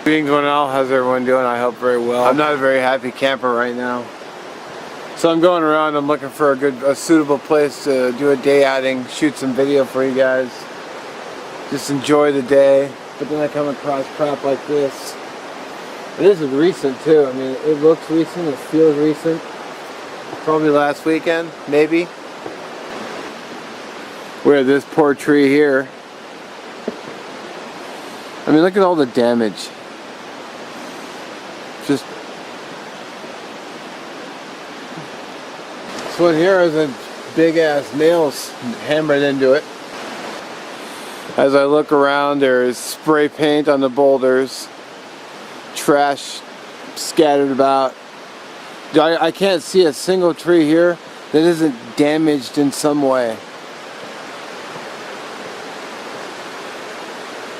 Being going on, how's everyone doing? I hope very well. I'm not a very happy camper right now. So I'm going around, I'm looking for a suitable place to do a day outing, shoot some video for you guys. Just enjoy the day. But then I come across crap like this. And this is recent too. I mean, it looks recent, it feels recent. Probably last weekend, maybe. We have this poor tree here. I mean, look at all the damage. Just this one here is a big ass nails hammered into it. As I look around, there's spray paint on the boulders, trash scattered about. I can't see a single tree here that isn't damaged in some way.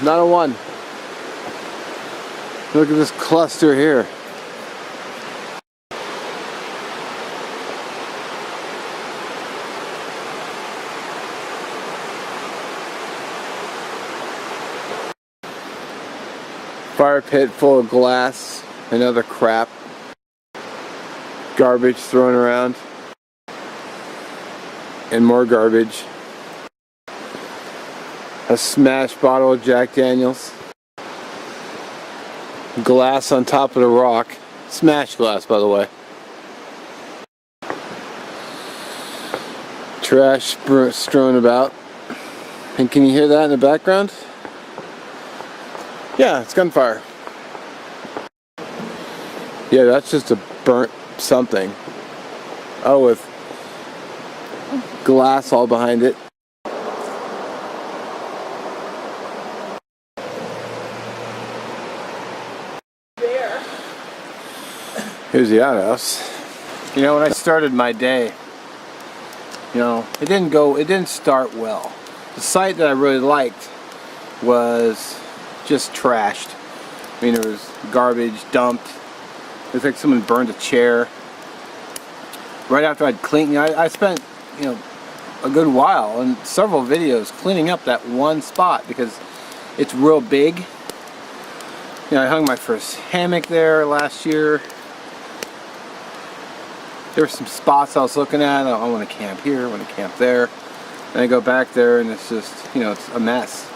Not a one. Look at this cluster here. Fire pit full of glass and other crap. Garbage thrown around. And more garbage. A smashed bottle of Jack Daniels. Glass on top of the rock. Smashed glass, by the way. Trash strewn about. And can you hear that in the background? Yeah, it's gunfire. Yeah, that's just a burnt something. Oh, with glass all behind it. There. Here's the outhouse. You know, when I started my day, you know, it didn't start well. The site that I really liked was just trashed. I mean, there was garbage dumped. It looked like someone burned a chair. Right after I'd cleaned, I spent, you know, a good while and several videos cleaning up that one spot because it's real big. You know, I hung my first hammock there last year. There were some spots I was looking at. I want to camp here, I want to camp there. And I go back there and it's just, you know, it's a mess.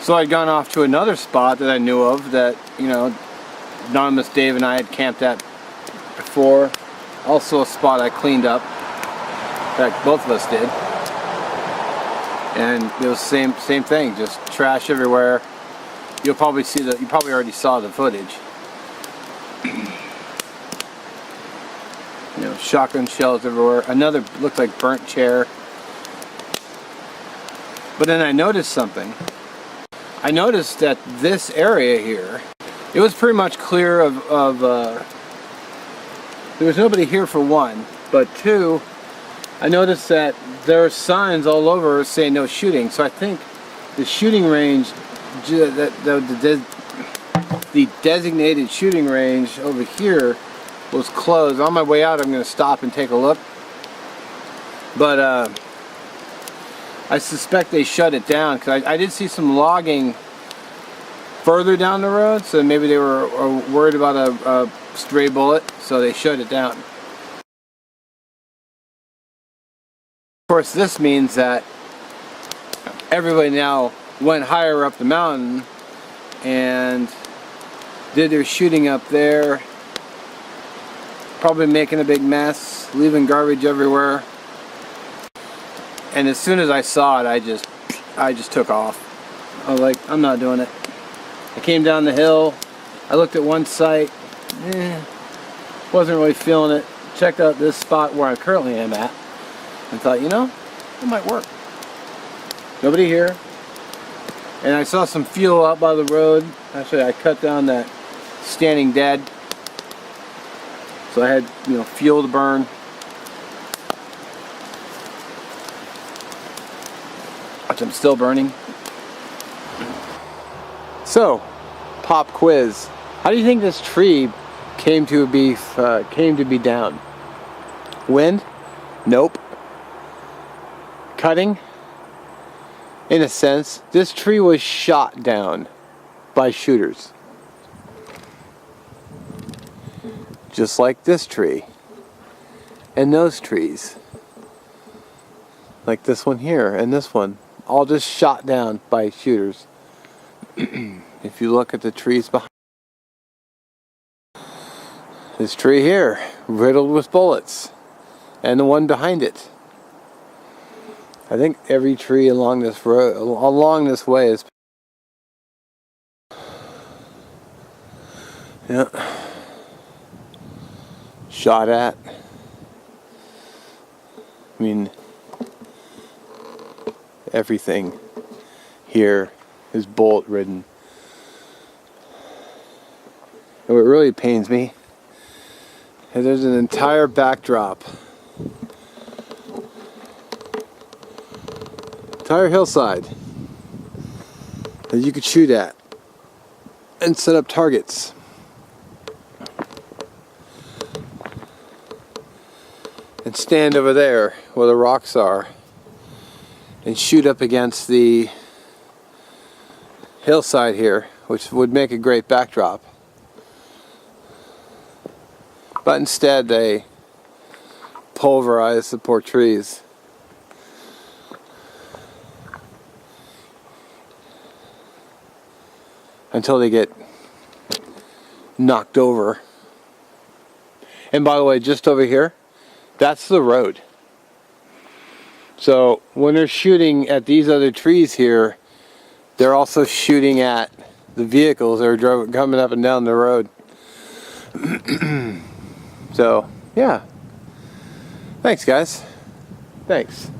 So I'd gone off to another spot that I knew of that, you know, Anonymous Dave and I had camped at before. Also a spot I cleaned up. In fact, both of us did. And it was the same thing, just trash everywhere. You probably already saw the footage. You know, shotgun shells everywhere. Another looked like burnt chair. But then I noticed something. I noticed that this area here, it was pretty much clear of there was nobody here for one, but two, I noticed that there are signs all over saying no shooting. So I think the shooting range, the designated shooting range over here was closed. On my way out, I'm going to stop and take a look. But I suspect they shut it down because I did see some logging further down the road, so maybe they were worried about a stray bullet, so they shut it down. Of course, this means that everybody now went higher up the mountain and did their shooting up there, probably making a big mess, leaving garbage everywhere. And as soon as I saw it, I just took off. I was like, I'm not doing it. I came down the hill, I looked at one site, wasn't really feeling it. Checked out this spot where I currently am at and thought, you know, it might work. Nobody here. And I saw some fuel out by the road. Actually, I cut down that standing dead. So I had, you know, fuel to burn. Which I'm still burning. So, pop quiz. How do you think this tree came to be down? Wind? Nope. Cutting? In a sense, this tree was shot down by shooters. Just like this tree. And those trees. Like this one here and this one. All just shot down by shooters. If you look at the trees behind. This tree here, riddled with bullets. And the one behind it. I think every tree along this road, along this way is. Yeah. Shot at. I mean, everything here is bullet ridden. And what really pains me is there's an entire backdrop. Entire hillside that you could shoot at and set up targets. And stand over there where the rocks are and shoot up against the hillside here, which would make a great backdrop. But instead they pulverize the poor trees. Until they get knocked over. And by the way, just over here, that's the road. So when they're shooting at these other trees here, they're also shooting at the vehicles that are coming up and down the road. So, yeah. Thanks, guys. Thanks.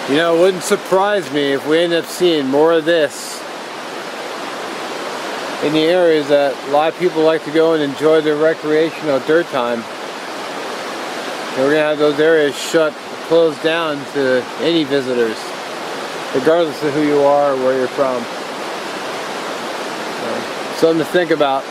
You know, it wouldn't surprise me if we end up seeing more of this in the areas that a lot of people like to go and enjoy their recreational dirt time. And we're going to have those areas closed down to any visitors, regardless of who you are or where you're from. So, something to think about.